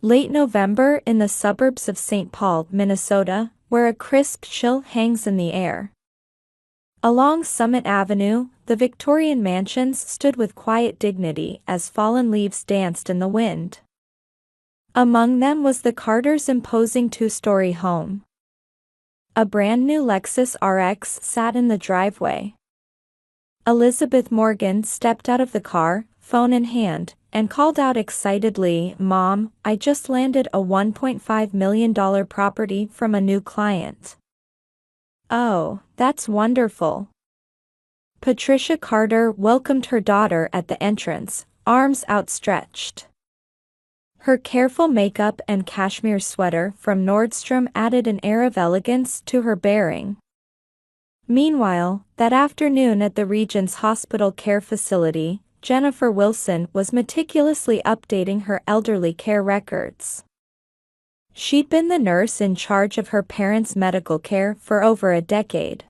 Late November in the suburbs of St. Paul, Minnesota, where a crisp chill hangs in the air. Along Summit Avenue, the Victorian mansions stood with quiet dignity as fallen leaves danced in the wind. Among them was the Carters' imposing two-story home. A brand-new Lexus RX sat in the driveway. Elizabeth Morgan stepped out of the car, phone in hand, and called out excitedly, "Mom, I just landed a $1.5 million property from a new client." "Oh, that's wonderful." Patricia Carter welcomed her daughter at the entrance, arms outstretched. Her careful makeup and cashmere sweater from Nordstrom added an air of elegance to her bearing. Meanwhile, that afternoon at the Regions Hospital Care Facility, Jennifer Wilson was meticulously updating her elderly care records. She'd been the nurse in charge of her parents' medical care for over a decade.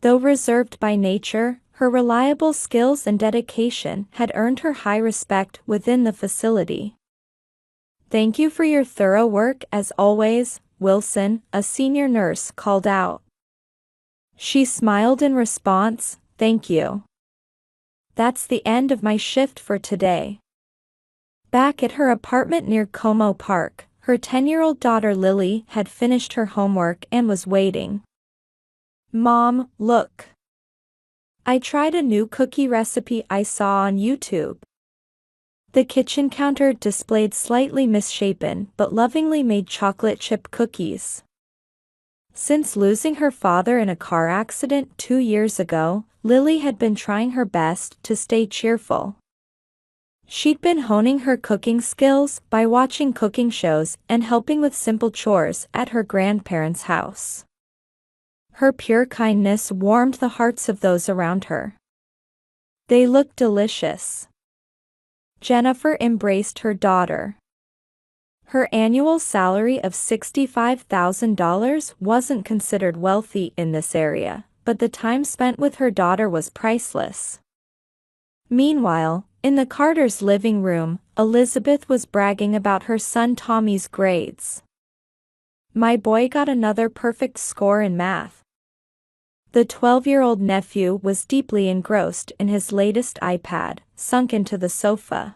Though reserved by nature, her reliable skills and dedication had earned her high respect within the facility. "Thank you for your thorough work as always, Wilson," a senior nurse called out. She smiled in response, "Thank you. That's the end of my shift for today." Back at her apartment near Como Park, her 10-year-old daughter Lily had finished her homework and was waiting. "Mom, look. I tried a new cookie recipe I saw on YouTube." The kitchen counter displayed slightly misshapen but lovingly made chocolate chip cookies. Since losing her father in a car accident 2 years ago, Lily had been trying her best to stay cheerful. She'd been honing her cooking skills by watching cooking shows and helping with simple chores at her grandparents' house. Her pure kindness warmed the hearts of those around her. They looked delicious. Jennifer embraced her daughter. Her annual salary of $65,000 wasn't considered wealthy in this area, but the time spent with her daughter was priceless. Meanwhile, in the Carters' living room, Elizabeth was bragging about her son Tommy's grades. "My boy got another perfect score in math." The 12-year-old nephew was deeply engrossed in his latest iPad, sunk into the sofa.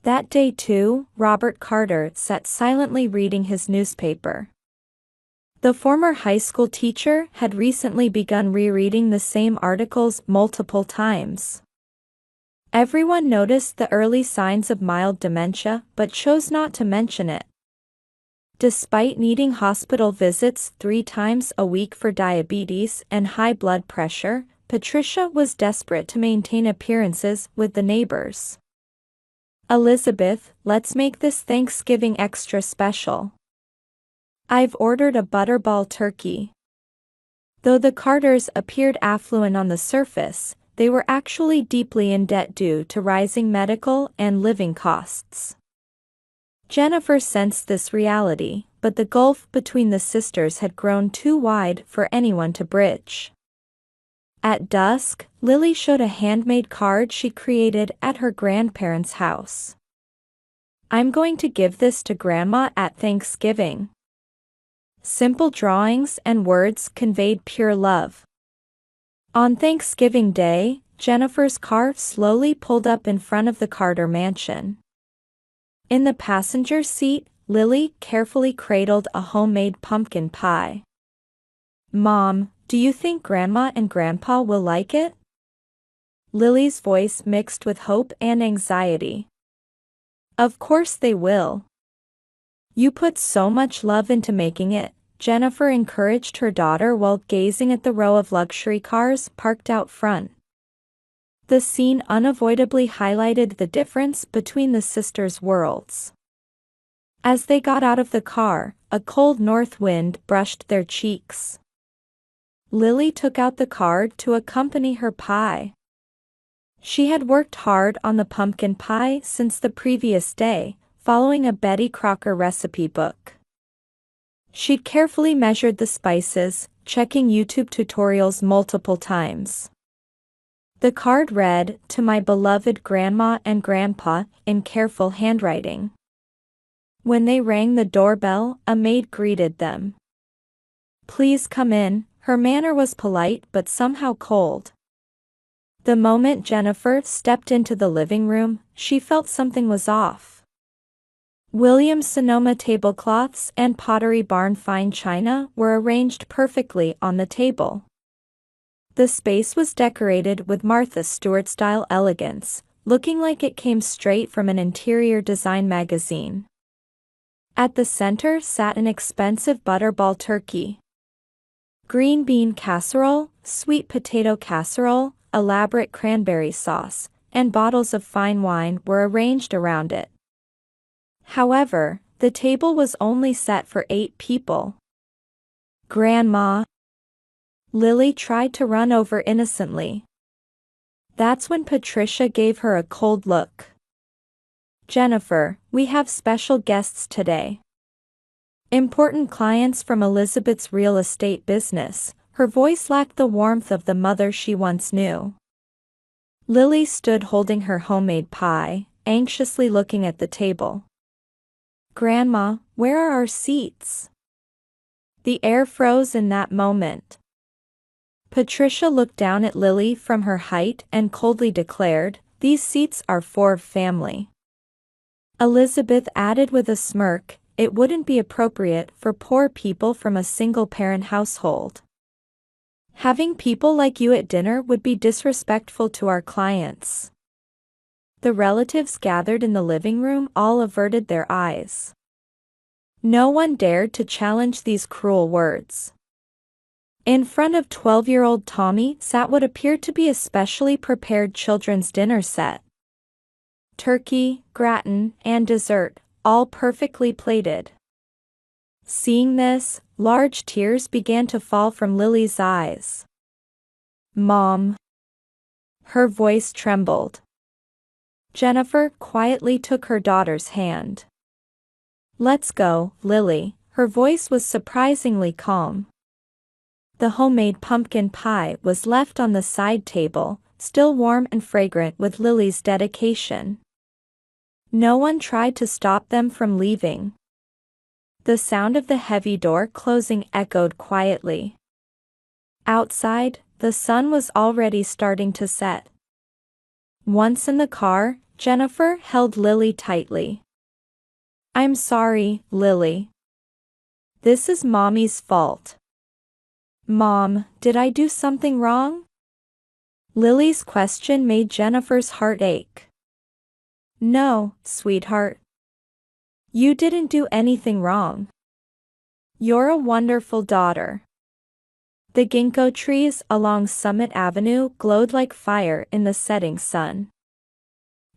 That day too, Robert Carter sat silently reading his newspaper. The former high school teacher had recently begun rereading the same articles multiple times. Everyone noticed the early signs of mild dementia but chose not to mention it. Despite needing hospital visits 3 times a week for diabetes and high blood pressure, Patricia was desperate to maintain appearances with the neighbors. "Elizabeth, let's make this Thanksgiving extra special. I've ordered a butterball turkey." Though the Carters appeared affluent on the surface, they were actually deeply in debt due to rising medical and living costs. Jennifer sensed this reality, but the gulf between the sisters had grown too wide for anyone to bridge. At dusk, Lily showed a handmade card she created at her grandparents' house. "I'm going to give this to Grandma at Thanksgiving." Simple drawings and words conveyed pure love. On Thanksgiving Day, Jennifer's car slowly pulled up in front of the Carter mansion. In the passenger seat, Lily carefully cradled a homemade pumpkin pie. "Mom, do you think Grandma and Grandpa will like it?" Lily's voice mixed with hope and anxiety. "Of course they will. You put so much love into making it," Jennifer encouraged her daughter while gazing at the row of luxury cars parked out front. The scene unavoidably highlighted the difference between the sisters' worlds. As they got out of the car, a cold north wind brushed their cheeks. Lily took out the card to accompany her pie. She had worked hard on the pumpkin pie since the previous day, following a Betty Crocker recipe book. She'd carefully measured the spices, checking YouTube tutorials multiple times. The card read, "To my beloved Grandma and Grandpa," in careful handwriting. When they rang the doorbell, a maid greeted them. "Please come in." Her manner was polite but somehow cold. The moment Jennifer stepped into the living room, she felt something was off. Williams-Sonoma tablecloths and Pottery Barn fine china were arranged perfectly on the table. The space was decorated with Martha Stewart-style elegance, looking like it came straight from an interior design magazine. At the center sat an expensive butterball turkey. Green bean casserole, sweet potato casserole, elaborate cranberry sauce, and bottles of fine wine were arranged around it. However, the table was only set for 8 people. "Grandma!" Lily tried to run over innocently. That's when Patricia gave her a cold look. "Jennifer, we have special guests today. Important clients from Elizabeth's real estate business." Her voice lacked the warmth of the mother she once knew. Lily stood holding her homemade pie, anxiously looking at the table. "Grandma, where are our seats?" The air froze in that moment. Patricia looked down at Lily from her height and coldly declared, "These seats are for family." Elizabeth added with a smirk, "It wouldn't be appropriate for poor people from a single-parent household. Having people like you at dinner would be disrespectful to our clients." The relatives gathered in the living room all averted their eyes. No one dared to challenge these cruel words. In front of 12-year-old Tommy sat what appeared to be a specially prepared children's dinner set. Turkey, gratin, and dessert, all perfectly plated. Seeing this, large tears began to fall from Lily's eyes. "Mom." Her voice trembled. Jennifer quietly took her daughter's hand. "Let's go, Lily." Her voice was surprisingly calm. The homemade pumpkin pie was left on the side table, still warm and fragrant with Lily's dedication. No one tried to stop them from leaving. The sound of the heavy door closing echoed quietly. Outside, the sun was already starting to set. Once in the car, Jennifer held Lily tightly. "I'm sorry, Lily. This is Mommy's fault." "Mom, did I do something wrong?" Lily's question made Jennifer's heart ache. "No, sweetheart. You didn't do anything wrong. You're a wonderful daughter." The ginkgo trees along Summit Avenue glowed like fire in the setting sun.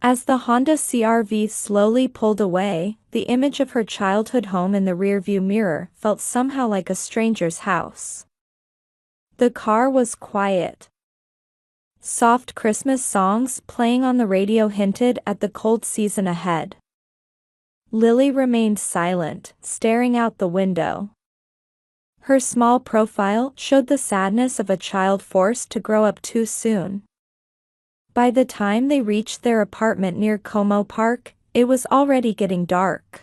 As the Honda CR-V slowly pulled away, the image of her childhood home in the rearview mirror felt somehow like a stranger's house. The car was quiet. Soft Christmas songs playing on the radio hinted at the cold season ahead. Lily remained silent, staring out the window. Her small profile showed the sadness of a child forced to grow up too soon. By the time they reached their apartment near Como Park, it was already getting dark.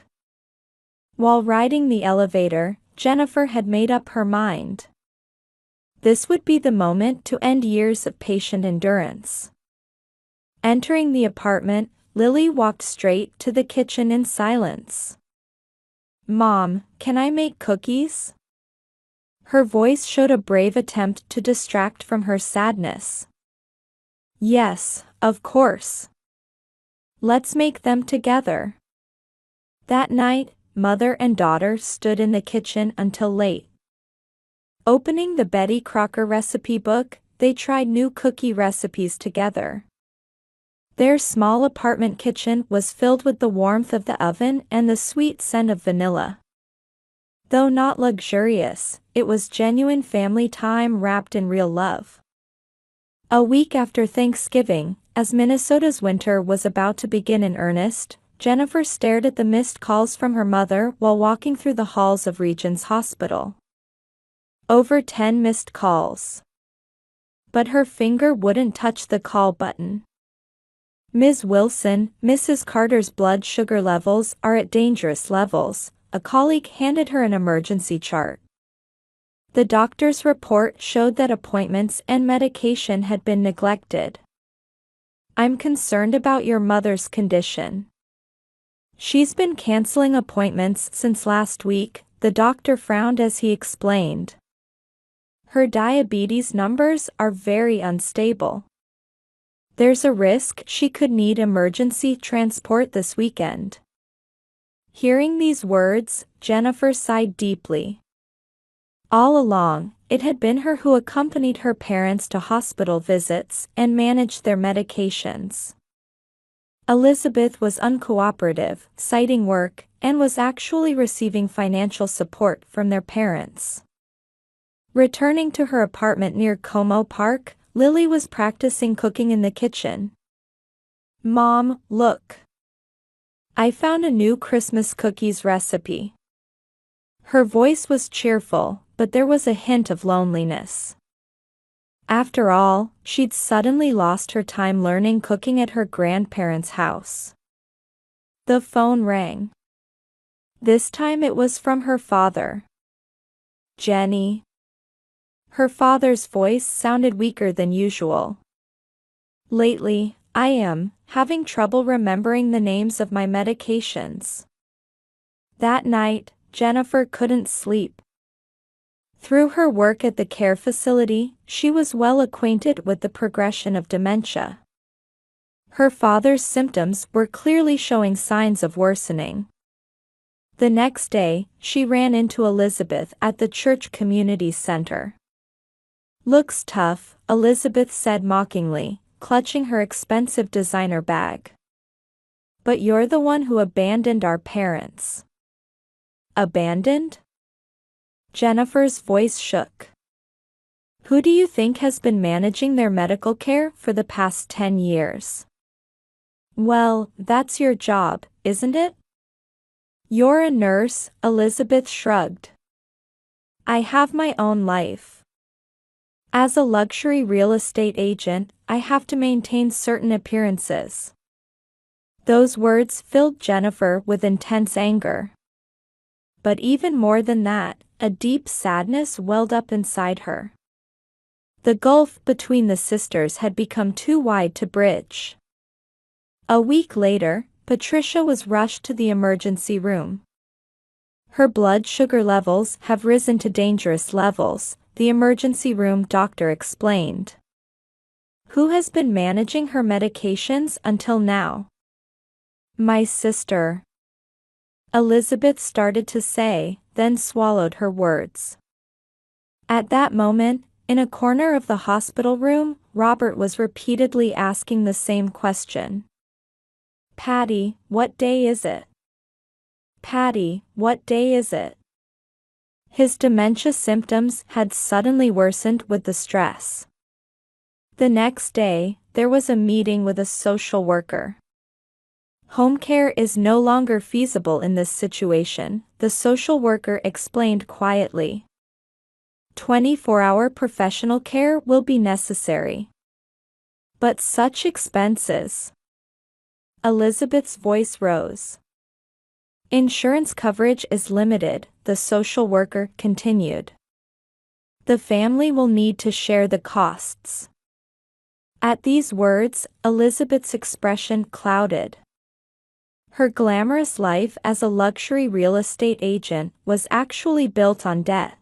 While riding the elevator, Jennifer had made up her mind. This would be the moment to end years of patient endurance. Entering the apartment, Lily walked straight to the kitchen in silence. "Mom, can I make cookies?" Her voice showed a brave attempt to distract from her sadness. "Yes, of course. Let's make them together." That night, mother and daughter stood in the kitchen until late. Opening the Betty Crocker recipe book, they tried new cookie recipes together. Their small apartment kitchen was filled with the warmth of the oven and the sweet scent of vanilla. Though not luxurious, it was genuine family time wrapped in real love. A week after Thanksgiving, as Minnesota's winter was about to begin in earnest, Jennifer stared at the missed calls from her mother while walking through the halls of Regions Hospital. Over 10 missed calls. But her finger wouldn't touch the call button. Ms. Wilson, Mrs. Carter's blood sugar levels are at dangerous levels. A colleague handed her an emergency chart. The doctor's report showed that appointments and medication had been neglected. I'm concerned about your mother's condition. She's been canceling appointments since last week, the doctor frowned as he explained. Her diabetes numbers are very unstable. There's a risk she could need emergency transport this weekend. Hearing these words, Jennifer sighed deeply. All along, it had been her who accompanied her parents to hospital visits and managed their medications. Elizabeth was uncooperative, citing work, and was actually receiving financial support from their parents. Returning to her apartment near Como Park, Lily was practicing cooking in the kitchen. Mom, look. I found a new Christmas cookies recipe. Her voice was cheerful, but there was a hint of loneliness. After all, she'd suddenly lost her time learning cooking at her grandparents' house. The phone rang. This time it was from her father. Jenny. Her father's voice sounded weaker than usual. Lately, I am having trouble remembering the names of my medications. That night, Jennifer couldn't sleep. Through her work at the care facility, she was well acquainted with the progression of dementia. Her father's symptoms were clearly showing signs of worsening. The next day, she ran into Elizabeth at the church community center. Looks tough, Elizabeth said mockingly, clutching her expensive designer bag. But you're the one who abandoned our parents. Abandoned? Jennifer's voice shook. Who do you think has been managing their medical care for the past 10 years? Well, that's your job, isn't it? You're a nurse, Elizabeth shrugged. I have my own life. As a luxury real estate agent, I have to maintain certain appearances. Those words filled Jennifer with intense anger. But even more than that, a deep sadness welled up inside her. The gulf between the sisters had become too wide to bridge. A week later, Patricia was rushed to the emergency room. Her blood sugar levels have risen to dangerous levels, the emergency room doctor explained. Who has been managing her medications until now? My sister. Elizabeth started to say, then swallowed her words. At that moment, in a corner of the hospital room, Robert was repeatedly asking the same question. Patty, what day is it? Patty, what day is it? His dementia symptoms had suddenly worsened with the stress. The next day, there was a meeting with a social worker. Home care is no longer feasible in this situation, the social worker explained quietly. 24-hour professional care will be necessary. But such expenses. Elizabeth's voice rose. Insurance coverage is limited, the social worker continued. The family will need to share the costs. At these words, Elizabeth's expression clouded. Her glamorous life as a luxury real estate agent was actually built on debt.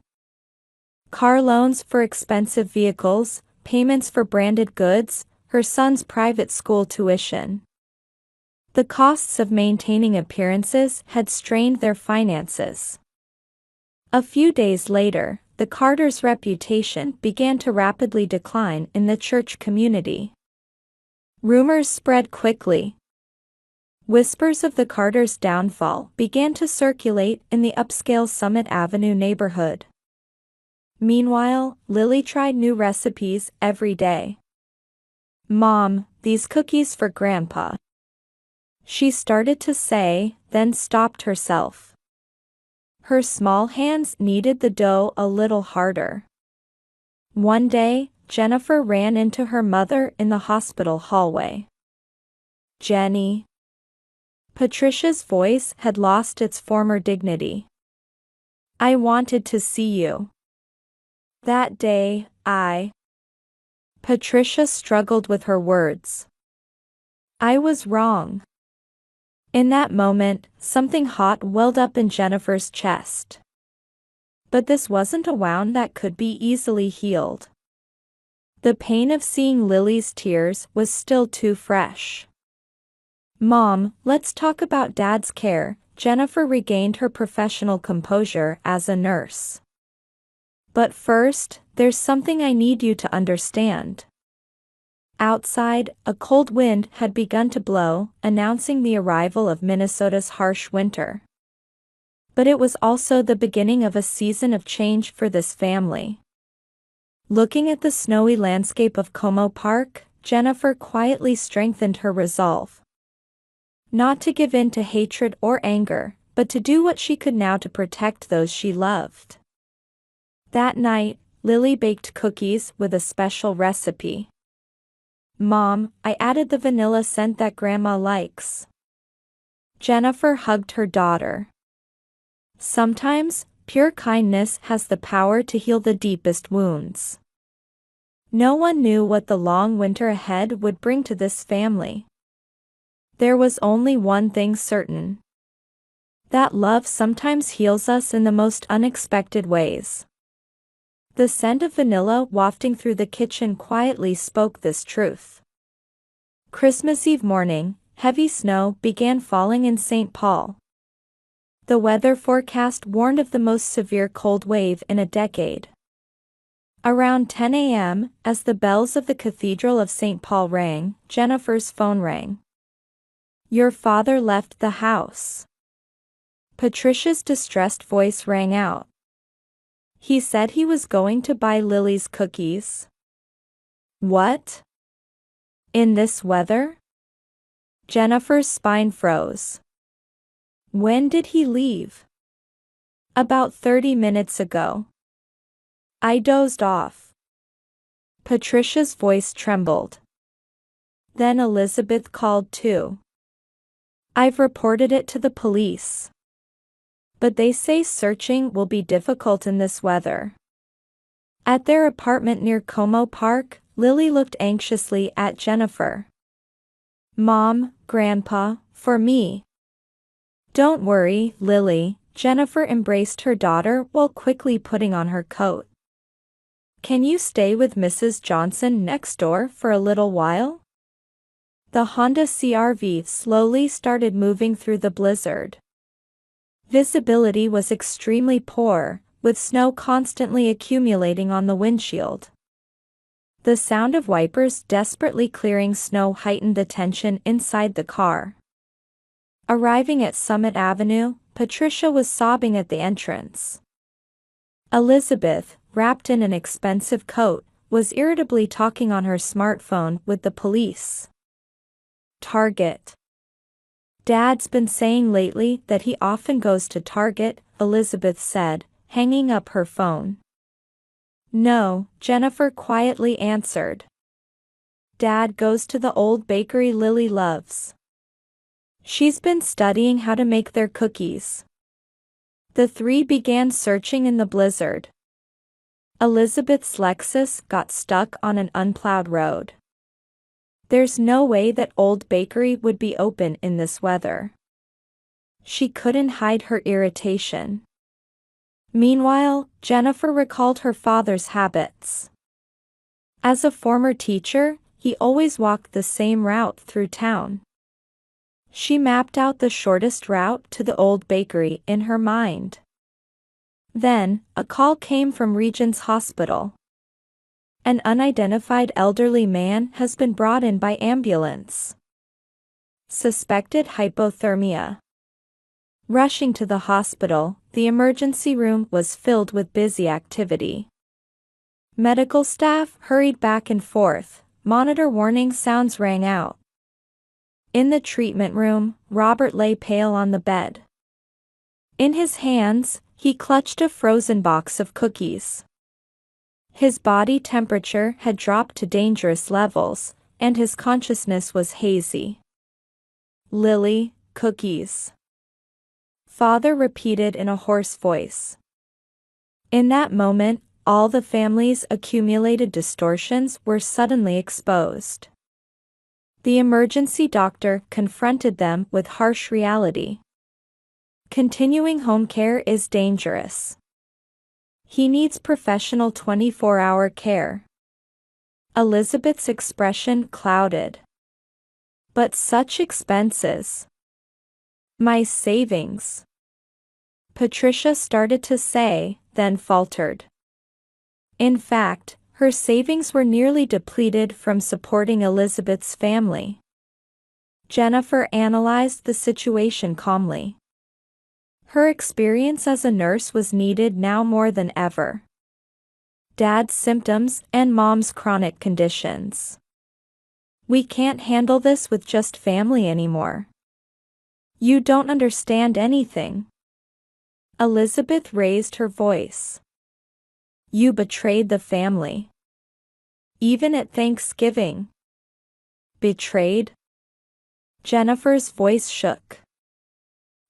Car loans for expensive vehicles, payments for branded goods, her son's private school tuition. The costs of maintaining appearances had strained their finances. A few days later, the Carters' reputation began to rapidly decline in the church community. Rumors spread quickly. Whispers of the Carters' downfall began to circulate in the upscale Summit Avenue neighborhood. Meanwhile, Lily tried new recipes every day. Mom, these cookies for Grandpa. She started to say, then stopped herself. Her small hands kneaded the dough a little harder. One day, Jennifer ran into her mother in the hospital hallway. Jenny. Patricia's voice had lost its former dignity. I wanted to see you. That day, Patricia struggled with her words. I was wrong. In that moment, something hot welled up in Jennifer's chest. But this wasn't a wound that could be easily healed. The pain of seeing Lily's tears was still too fresh. Mom, let's talk about Dad's care. Jennifer regained her professional composure as a nurse. But first, there's something I need you to understand. Outside, a cold wind had begun to blow, announcing the arrival of Minnesota's harsh winter. But it was also the beginning of a season of change for this family. Looking at the snowy landscape of Como Park, Jennifer quietly strengthened her resolve. Not to give in to hatred or anger, but to do what she could now to protect those she loved. That night, Lily baked cookies with a special recipe. Mom, I added the vanilla scent that Grandma likes. Jennifer hugged her daughter. Sometimes, pure kindness has the power to heal the deepest wounds. No one knew what the long winter ahead would bring to this family. There was only one thing certain. That love sometimes heals us in the most unexpected ways. The scent of vanilla wafting through the kitchen quietly spoke this truth. Christmas Eve morning, heavy snow began falling in St. Paul. The weather forecast warned of the most severe cold wave in a decade. Around 10 a.m., as the bells of the Cathedral of St. Paul rang, Jennifer's phone rang. Your father left the house. Patricia's distressed voice rang out. He said he was going to buy Lily's cookies. What? In this weather? Jennifer's spine froze. When did he leave? About 30 minutes ago. I dozed off. Patricia's voice trembled. Then Elizabeth called too. I've reported it to the police. But they say searching will be difficult in this weather. At their apartment near Como Park, Lily looked anxiously at Jennifer. Mom, Grandpa, for me. Don't worry, Lily, Jennifer embraced her daughter while quickly putting on her coat. Can you stay with Mrs. Johnson next door for a little while? The Honda CR-V slowly started moving through the blizzard. Visibility was extremely poor, with snow constantly accumulating on the windshield. The sound of wipers desperately clearing snow heightened the tension inside the car. Arriving at Summit Avenue, Patricia was sobbing at the entrance. Elizabeth, wrapped in an expensive coat, was irritably talking on her smartphone with the police. Target. Dad's been saying lately that he often goes to Target, Elizabeth said, hanging up her phone. No, Jennifer quietly answered. Dad goes to the old bakery Lily loves. She's been studying how to make their cookies. The three began searching in the blizzard. Elizabeth's Lexus got stuck on an unplowed road. There's no way that old bakery would be open in this weather. She couldn't hide her irritation. Meanwhile, Jennifer recalled her father's habits. As a former teacher, he always walked the same route through town. She mapped out the shortest route to the old bakery in her mind. Then, a call came from Regent's Hospital. An unidentified elderly man has been brought in by ambulance. Suspected hypothermia. Rushing to the hospital, the emergency room was filled with busy activity. Medical staff hurried back and forth, monitor warning sounds rang out. In the treatment room, Robert lay pale on the bed. In his hands, he clutched a frozen box of cookies. His body temperature had dropped to dangerous levels, and his consciousness was hazy. Lily, cookies. Father repeated in a hoarse voice. In that moment, all the family's accumulated distortions were suddenly exposed. The emergency doctor confronted them with harsh reality. Continuing home care is dangerous. He needs professional 24-hour care. Elizabeth's expression clouded. But such expenses. My savings. Patricia started to say, then faltered. In fact, her savings were nearly depleted from supporting Elizabeth's family. Jennifer analyzed the situation calmly. Her experience as a nurse was needed now more than ever. Dad's symptoms and Mom's chronic conditions. We can't handle this with just family anymore. You don't understand anything. Elizabeth raised her voice. You betrayed the family. Even at Thanksgiving. Betrayed? Jennifer's voice shook.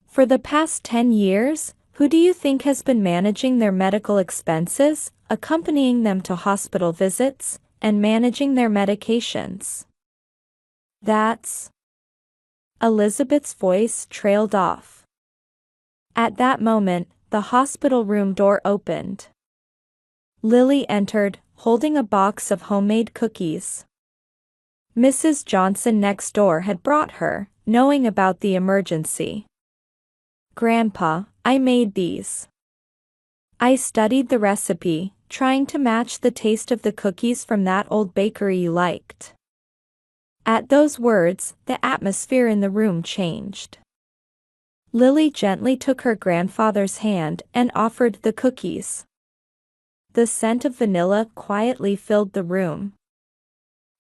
For the past 10 years, who do you think has been managing their medical expenses, accompanying them to hospital visits, and managing their medications? That's... Elizabeth's voice trailed off. At that moment, the hospital room door opened. Lily entered, holding a box of homemade cookies. Mrs. Johnson next door had brought her, knowing about the emergency. Grandpa, I made these. I studied the recipe, trying to match the taste of the cookies from that old bakery you liked. At those words, the atmosphere in the room changed. Lily gently took her grandfather's hand and offered the cookies. The scent of vanilla quietly filled the room.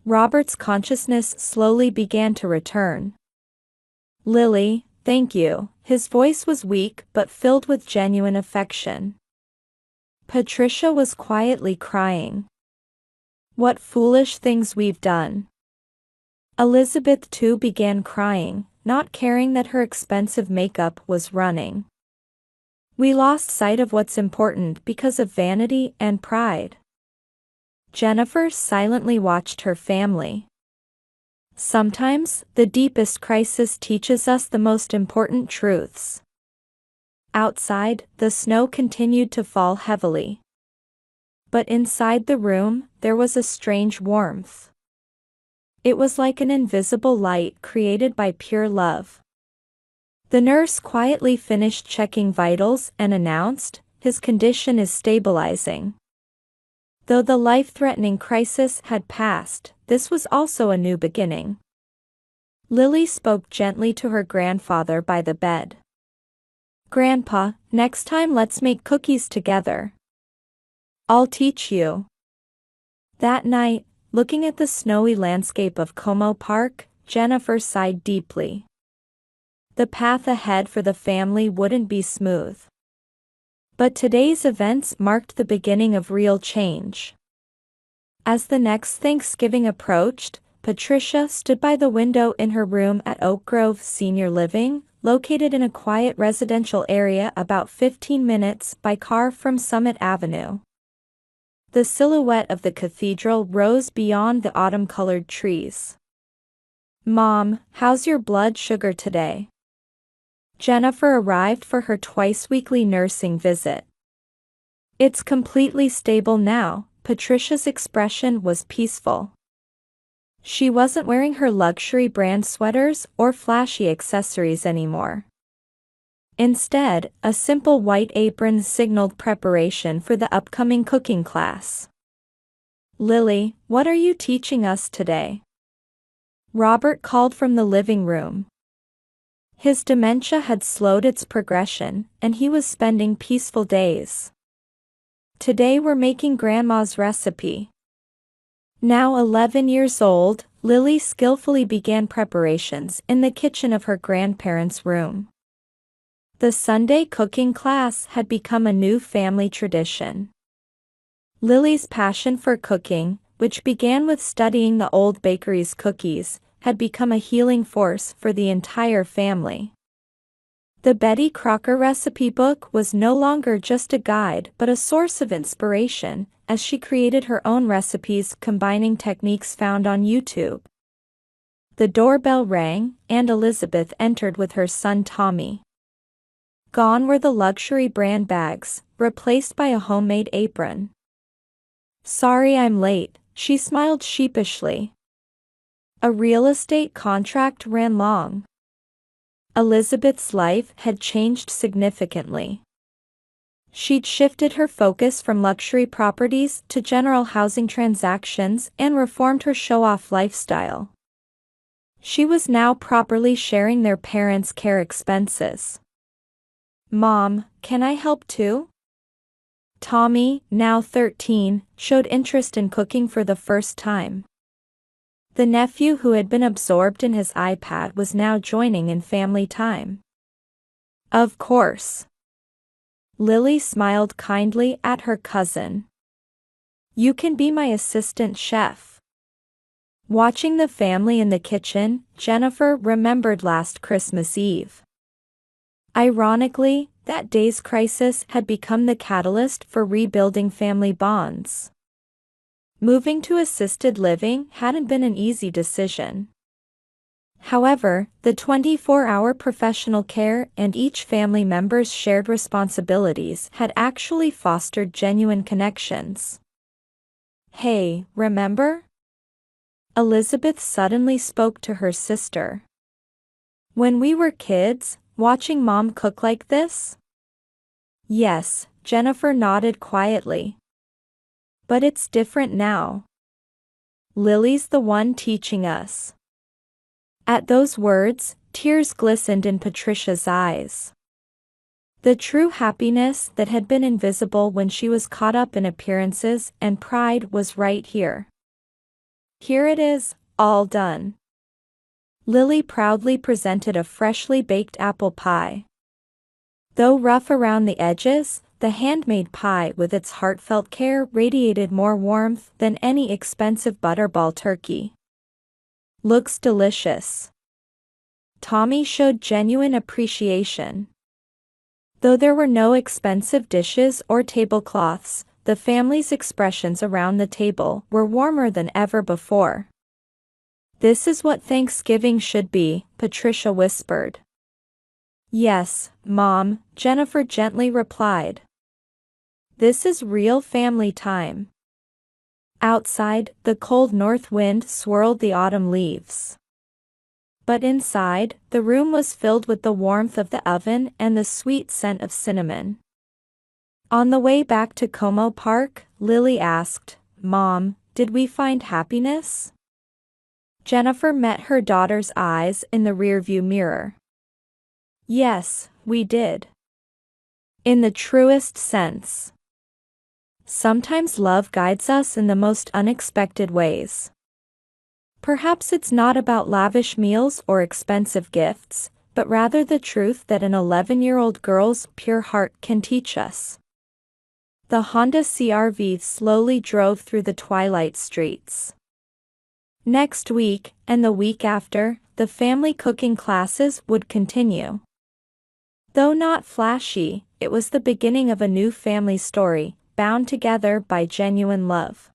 Robert's consciousness slowly began to return. Lily, thank you. His voice was weak but filled with genuine affection. Patricia was quietly crying. What foolish things we've done. Elizabeth too began crying, not caring that her expensive makeup was running. We lost sight of what's important because of vanity and pride. Jennifer silently watched her family. Sometimes, the deepest crisis teaches us the most important truths. Outside, the snow continued to fall heavily. But inside the room, there was a strange warmth. It was like an invisible light created by pure love. The nurse quietly finished checking vitals and announced, his condition is stabilizing. Though the life-threatening crisis had passed, this was also a new beginning. Lily spoke gently to her grandfather by the bed. Grandpa, next time let's make cookies together. I'll teach you. That night, looking at the snowy landscape of Como Park, Jennifer sighed deeply. The path ahead for the family wouldn't be smooth. But today's events marked the beginning of real change. As the next Thanksgiving approached, Patricia stood by the window in her room at Oak Grove Senior Living, located in a quiet residential area about 15 minutes by car from Summit Avenue. The silhouette of the cathedral rose beyond the autumn-colored trees. Mom, how's your blood sugar today? Jennifer arrived for her twice-weekly nursing visit. It's completely stable now. Patricia's expression was peaceful. She wasn't wearing her luxury brand sweaters or flashy accessories anymore. Instead, a simple white apron signaled preparation for the upcoming cooking class. Lily, what are you teaching us today? Robert called from the living room. His dementia had slowed its progression, and he was spending peaceful days. Today we're making Grandma's recipe. Now 11 years old, Lily skillfully began preparations in the kitchen of her grandparents' room. The Sunday cooking class had become a new family tradition. Lily's passion for cooking, which began with studying the old bakery's cookies, had become a healing force for the entire family. The Betty Crocker recipe book was no longer just a guide but a source of inspiration, as she created her own recipes combining techniques found on YouTube. The doorbell rang, and Elizabeth entered with her son Tommy. Gone were the luxury brand bags, replaced by a homemade apron. "Sorry I'm late," she smiled sheepishly. A real estate contract ran long. Elizabeth's life had changed significantly. She'd shifted her focus from luxury properties to general housing transactions and reformed her show-off lifestyle. She was now properly sharing their parents' care expenses. "Mom, can I help too?" Tommy, now 13, showed interest in cooking for the first time. The nephew who had been absorbed in his iPad was now joining in family time. "Of course." Lily smiled kindly at her cousin. "You can be my assistant chef." Watching the family in the kitchen, Jennifer remembered last Christmas Eve. Ironically, that day's crisis had become the catalyst for rebuilding family bonds. Moving to assisted living hadn't been an easy decision. However, the 24-hour professional care and each family member's shared responsibilities had actually fostered genuine connections. "Hey, remember?" Elizabeth suddenly spoke to her sister. "When we were kids, watching Mom cook like this?" "Yes," Jennifer nodded quietly. "But it's different now. Lily's the one teaching us." At those words, tears glistened in Patricia's eyes. The true happiness that had been invisible when she was caught up in appearances and pride was right here. "Here it is, all done." Lily proudly presented a freshly baked apple pie. Though rough around the edges, the handmade pie with its heartfelt care radiated more warmth than any expensive butterball turkey. "Looks delicious." Tommy showed genuine appreciation. Though there were no expensive dishes or tablecloths, the family's expressions around the table were warmer than ever before. "This is what Thanksgiving should be," Patricia whispered. "Yes, Mom," Jennifer gently replied. "This is real family time." Outside, the cold north wind swirled the autumn leaves. But inside, the room was filled with the warmth of the oven and the sweet scent of cinnamon. On the way back to Como Park, Lily asked, "Mom, did we find happiness?" Jennifer met her daughter's eyes in the rearview mirror. "Yes, we did. In the truest sense. Sometimes love guides us in the most unexpected ways. Perhaps it's not about lavish meals or expensive gifts, but rather the truth that an 11-year-old girl's pure heart can teach us." The Honda CR-V slowly drove through the twilight streets. Next week, and the week after, the family cooking classes would continue. Though not flashy, it was the beginning of a new family story, bound together by genuine love.